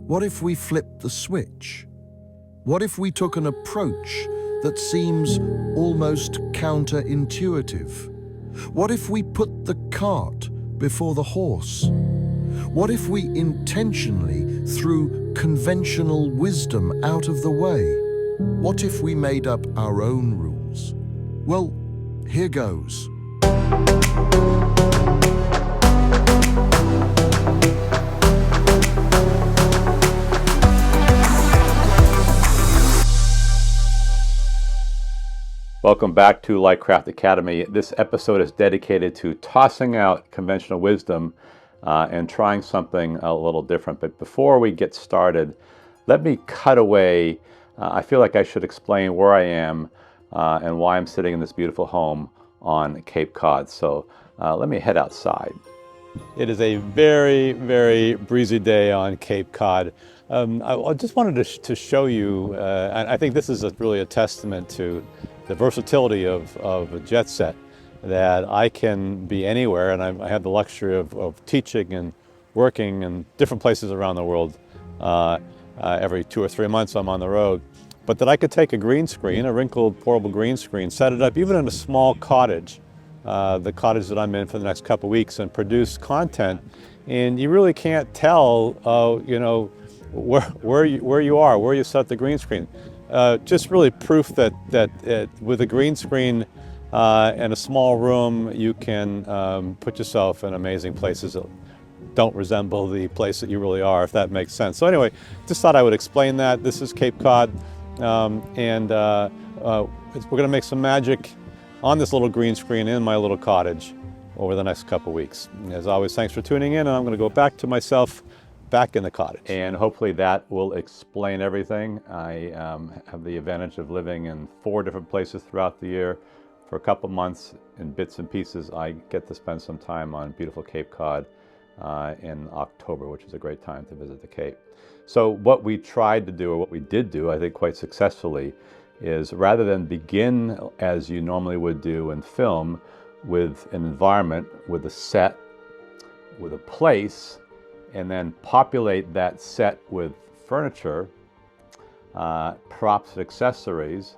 What if we flipped the switch? What if we took an approach that seems almost counterintuitive? What if we put the cart before the horse? What if we intentionally threw conventional wisdom out of the way? What if we made up our own rules? Well, here goes. Welcome back to Lightcraft Academy. This episode is dedicated to tossing out conventional wisdom and trying something a little different. But before we get started, let me cut away. I feel like I should explain where I am and why I'm sitting in this beautiful home on Cape Cod. So let me head outside. It is a very, very breezy day on Cape Cod. I just wanted to show you, and I think this is really a testament to the versatility of a Jetset, that I can be anywhere, and I have the luxury of teaching and working in different places around the world. Every 2 or 3 months I'm on the road. But that I could take a green screen, a wrinkled portable green screen, set it up even in a small cottage, the cottage that I'm in for the next couple of weeks, and produce content. And you really can't tell, where you are, where you set the green screen. Just really proof that with a green screen and a small room, you can put yourself in amazing places that don't resemble the place that you really are, if that makes sense. So anyway, just thought I would explain that. This is Cape Cod, and we're going to make some magic on this little green screen in my little cottage over the next couple weeks. As always, thanks for tuning in, and I'm going to go back to myself back in the cottage. And hopefully that will explain everything. I have the advantage of living in 4 different places throughout the year. For a couple months, in bits and pieces, I get to spend some time on beautiful Cape Cod in October, which is a great time to visit the Cape. So what we tried to do, or what we did do, I think quite successfully, is rather than begin as you normally would do in film, with an environment, with a set, with a place, and then populate that set with furniture, props, and accessories,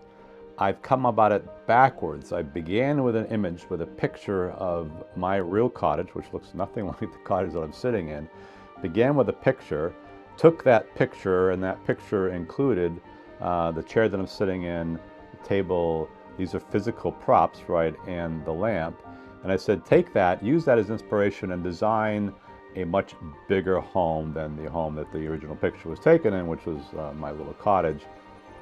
I've come about it backwards. I began with an image, with a picture of my real cottage, which looks nothing like the cottage that I'm sitting in. Began with a picture, took that picture, and that picture included the chair that I'm sitting in, the table, these are physical props, right, and the lamp. And I said, take that, use that as inspiration, and design a much bigger home than the home that the original picture was taken in, which was my little cottage.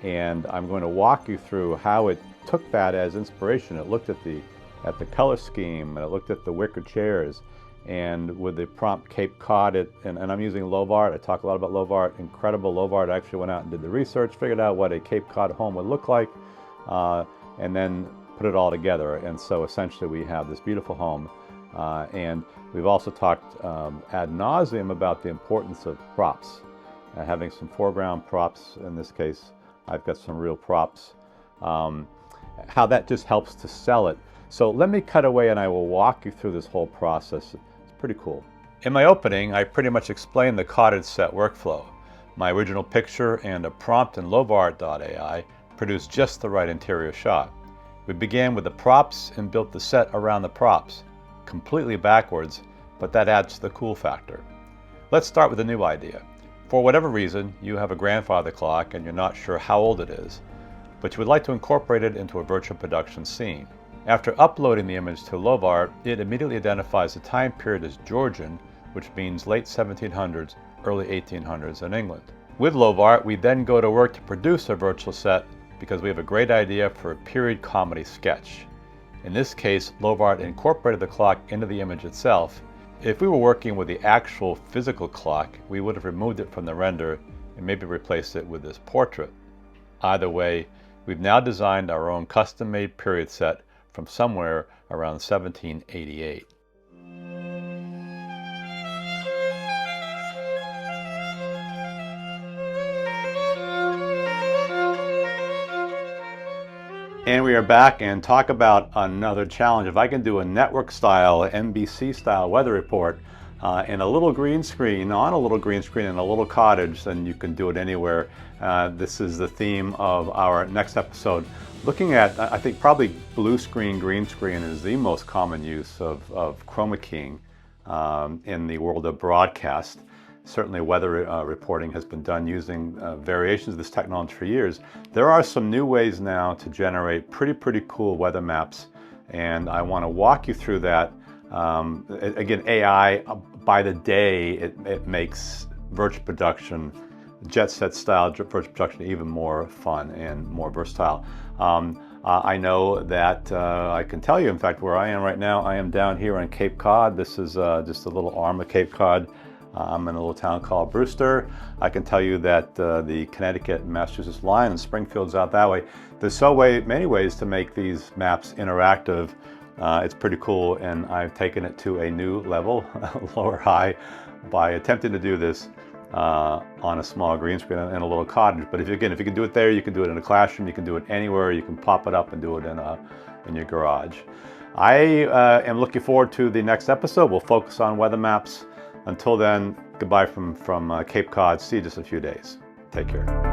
And I'm going to walk you through how it took that as inspiration. It looked at the color scheme, and it looked at the wicker chairs, and with the prompt Cape Cod, and I'm using Lovart. I talk a lot about Lovart, incredible Lovart. I actually went out and did the research, figured out what a Cape Cod home would look like, and then put it all together. And so essentially we have this beautiful home. And we've also talked ad nauseum about the importance of props, having some foreground props. In this case, I've got some real props, how that just helps to sell it. So let me cut away and I will walk you through this whole process. It's pretty cool. In my opening, I pretty much explained the cottage set workflow. My original picture and a prompt in Lovart.ai produced just the right interior shot. We began with the props and built the set around the props. Completely backwards, but that adds to the cool factor. Let's start with a new idea. For whatever reason, you have a grandfather clock and you're not sure how old it is, but you would like to incorporate it into a virtual production scene. After uploading the image to Lovart, it immediately identifies the time period as Georgian, which means late 1700s, early 1800s in England. With Lovart, we then go to work to produce a virtual set because we have a great idea for a period comedy sketch. In this case, Lovart incorporated the clock into the image itself. If we were working with the actual physical clock, we would have removed it from the render and maybe replaced it with this portrait. Either way, we've now designed our own custom-made period set from somewhere around 1788. And we are back and talk about another challenge. If I can do a network style, NBC style weather report, in a little green screen, on a little green screen in a little cottage, then you can do it anywhere. This is the theme of our next episode. Looking at, I think probably blue screen, green screen is the most common use of chroma keying in the world of broadcast. Certainly weather reporting has been done using variations of this technology for years. There are some new ways now to generate pretty cool weather maps, and I want to walk you through that. Again, AI, by the day, it makes virtual production, jet set style virtual production, even more fun and more versatile. I know that I can tell you, in fact, where I am right now, I am down here on Cape Cod. This is just a little arm of Cape Cod. I'm in a little town called Brewster. I can tell you that the Connecticut and Massachusetts line and Springfield's out that way. There's many ways to make these maps interactive. It's pretty cool, and I've taken it to a new level, lower high, by attempting to do this on a small green screen in a little cottage. But if you can do it there, you can do it in a classroom, you can do it anywhere, you can pop it up and do it in your garage. I am looking forward to the next episode. We'll focus on weather maps. Until then, goodbye from Cape Cod. See you in just a few days. Take care.